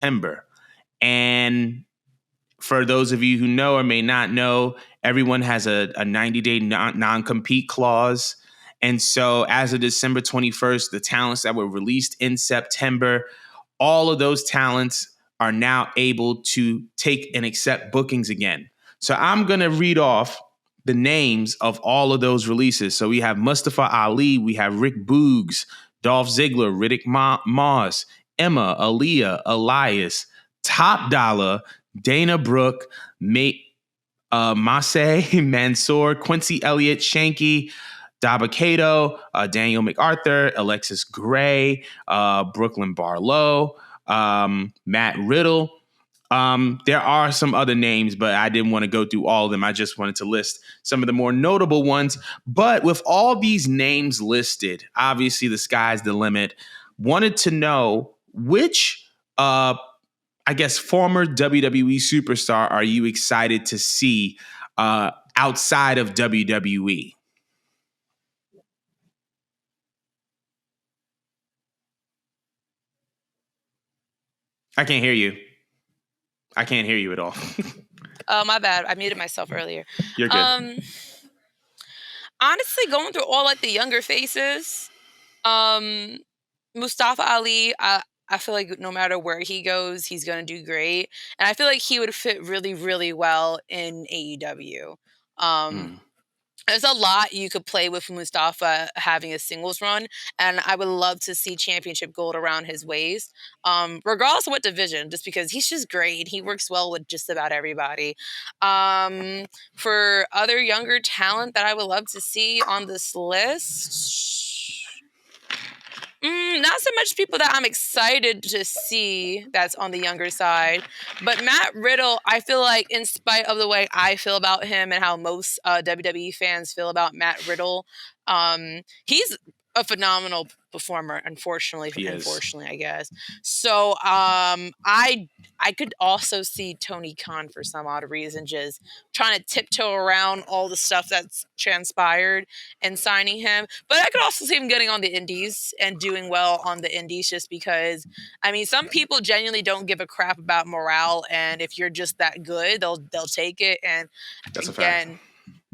September. And for those of you who know or may not know, everyone has a 90-day non-compete clause. And so as of December 21st, the talents that were released in September, all of those talents are now able to take and accept bookings again. So I'm going to read off the names of all of those releases. So we have Mustafa Ali, we have Rick Boogs, Dolph Ziggler, Riddick Moss, Emma, Aaliyah, Elias, Top Dollar, Dana Brooke, Massey, Mansoor, Quincy Elliott, Shanky, Dabba-Kato, Daniel MacArthur, Alexis Gray, Brooklyn Barlow, Matt Riddle. There are some other names, but I didn't want to go through all of them. I just wanted to list some of the more notable ones. But with all these names listed, obviously the sky's the limit. Wanted to know which I guess former WWE superstar are you excited to see outside of WWE? I can't hear you. I can't hear you at all. Oh, my bad. I muted myself earlier. You're good. Honestly, going through all like the younger faces, Mustafa Ali, I feel like no matter where he goes, he's going to do great. And I feel like he would fit really, really well in AEW. There's a lot you could play with Mustafa having a singles run, and I would love to see championship gold around his waist, regardless of what division, just because he's just great. He works well with just about everybody. For other younger talent that I would love to see on this list, not so much people that I'm excited to see that's on the younger side, but Matt Riddle, I feel like in spite of the way I feel about him and how most WWE fans feel about Matt Riddle, he's a phenomenal performer, unfortunately, I guess. So I could also see Tony Khan for some odd reason just trying to tiptoe around all the stuff that's transpired and signing him. But I could also see him getting on the indies and doing well on the indies just because, I mean, some people genuinely don't give a crap about morale, and if you're just that good, they'll take it. And That's again,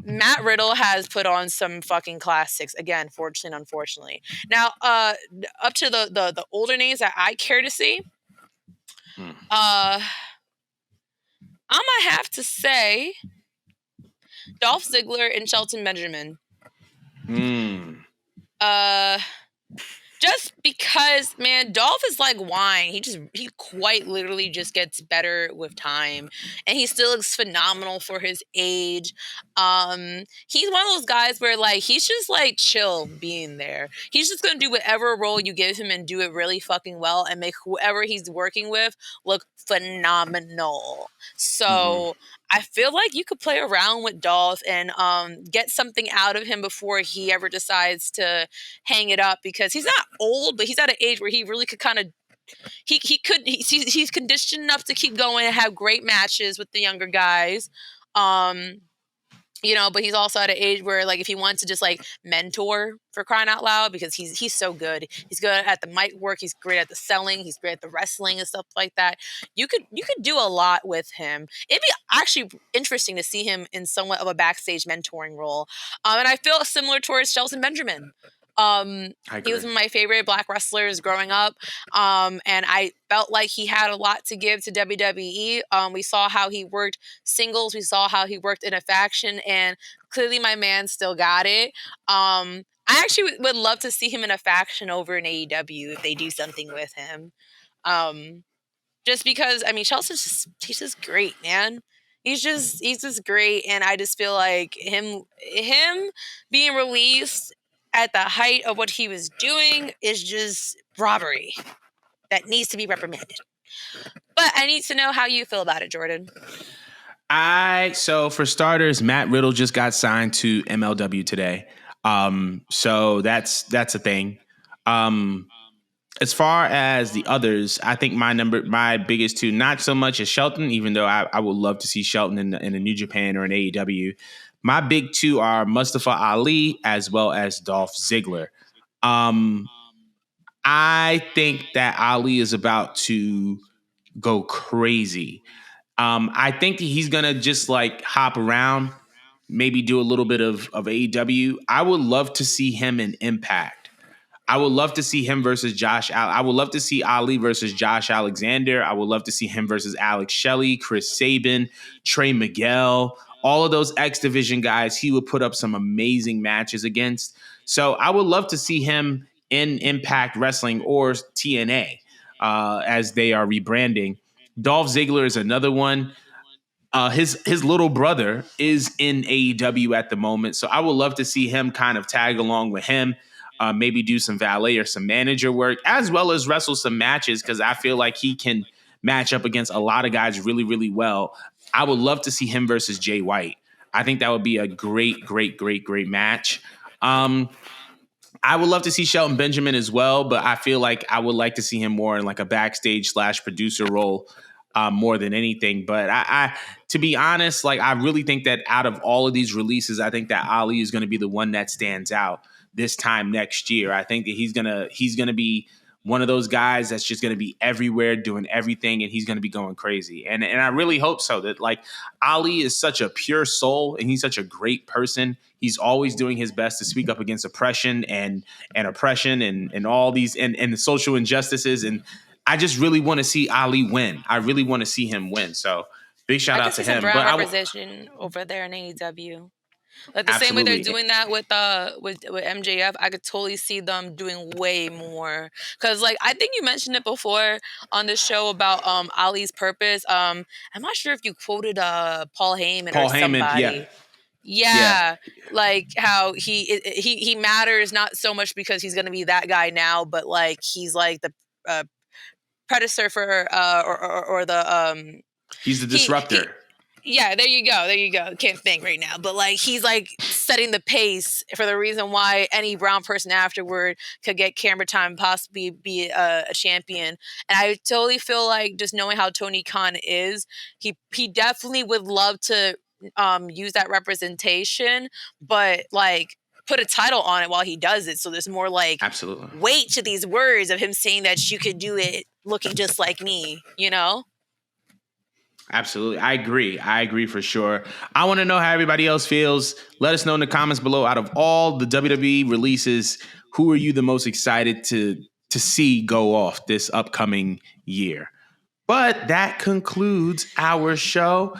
Matt Riddle has put on some fucking classics. Again, fortunately and unfortunately. Now, up to the older names that I care to see, I might have to say Dolph Ziggler and Shelton Benjamin. Just because, man, Dolph is like wine. He quite literally just gets better with time, and he still looks phenomenal for his age. He's one of those guys where like he's just like chill being there. He's just gonna do whatever role you give him and do it really fucking well and make whoever he's working with look phenomenal. So I feel like you could play around with Dolph and get something out of him before he ever decides to hang it up, because he's not old, but he's at an age where he really could kind of he's conditioned enough to keep going and have great matches with the younger guys. But he's also at an age where, like, if he wants to just like mentor, for crying out loud, because he's so good. He's good at the mic work. He's great at the selling. He's great at the wrestling and stuff like that. You could do a lot with him. It'd be actually interesting to see him in somewhat of a backstage mentoring role. And I feel similar towards Shelton Benjamin. He was one of my favorite Black wrestlers growing up, and I felt like he had a lot to give to WWE. We saw how he worked singles, we saw how he worked in a faction, and clearly my man still got it. I actually would love to see him in a faction over in AEW if they do something with him. Just because, I mean, he's just great, man. He's just great, and I just feel like him being released at the height of what he was doing is just robbery that needs to be reprimanded. But I need to know how you feel about it, Jordan. So for starters, Matt Riddle just got signed to MLW today. So that's a thing. As far as the others, I think my biggest two, not so much as Shelton, even though I would love to see Shelton in a New Japan or an AEW. My big two are Mustafa Ali as well as Dolph Ziggler. I think that Ali is about to go crazy. I think that he's gonna just like hop around, maybe do a little bit of AEW. I would love to see him in Impact. I would love to see him versus I would love to see Ali versus Josh Alexander. I would love to see him versus Alex Shelley, Chris Sabin, Trey Miguel, all of those X Division guys. He would put up some amazing matches against. So I would love to see him in Impact Wrestling or TNA as they are rebranding. Dolph Ziggler is another one. His little brother is in AEW at the moment, so I would love to see him kind of tag along with him, maybe do some valet or some manager work, as well as wrestle some matches because I feel like he can match up against a lot of guys really, really well. I would love to see him versus Jay White. I think that would be a great, great, great, great match. I would love to see Shelton Benjamin as well, but I feel like I would like to see him more in like a backstage / producer role more than anything. But to be honest, like I really think that out of all of these releases, I think that Ali is going to be the one that stands out this time next year. I think that he's gonna be one of those guys that's just going to be everywhere doing everything, and he's going to be going crazy. And I really hope so. That like Ali is such a pure soul, and he's such a great person. He's always doing his best to speak up against oppression and oppression and all these and the social injustices. And I just really want to see Ali win. I really want to see him win. So big shout I out could to see some him. brown But representation over there in AEW. Like the same way they're absolutely, doing that with MJF, I could totally see them doing way more. Cause like I think you mentioned it before on the show about Ali's purpose. I'm not sure if you quoted Paul Heyman or Paul Heyman. Yeah, somebody. yeah. Yeah, like how he matters not so much because he's gonna be that guy now, but like he's like the uh, predecessor for or the He's the he disruptor. yeah, there you go. There you go. Can't think right now. But like he's like setting the pace for the reason why any brown person afterward could get camera time, possibly be a champion. And I totally feel like just knowing how Tony Khan is, he definitely would love to use that representation, but like put a title on it while he does it. So there's more like Absolutely. weight to these words of him saying that you could do it looking just like me, you know? Absolutely. I agree. I agree for sure. I want to know how everybody else feels. Let us know in the comments below. Out of all the WWE releases, who are you the most excited to see go off this upcoming year? But that concludes our show.